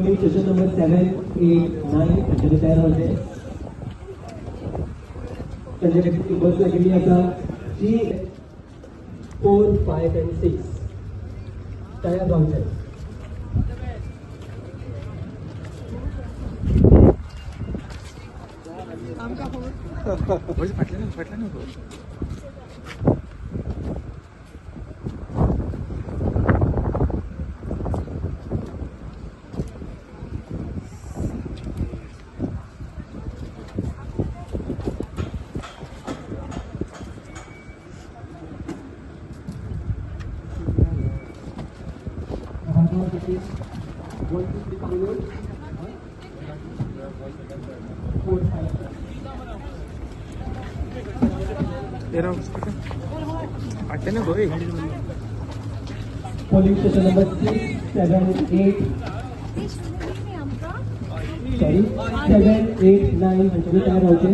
Polling station number 7, 8, 9 त्यांच्याकडे तयार होते. त्यांच्याकडे बस लागली आता जी 4, 5 and 6 तयार राहते. फाटल्या ना पोलिंग स्टेशन नंबर 6, 7, 8 सॉरी 7, 8, 9 त्यांच्याकडे तयार होते.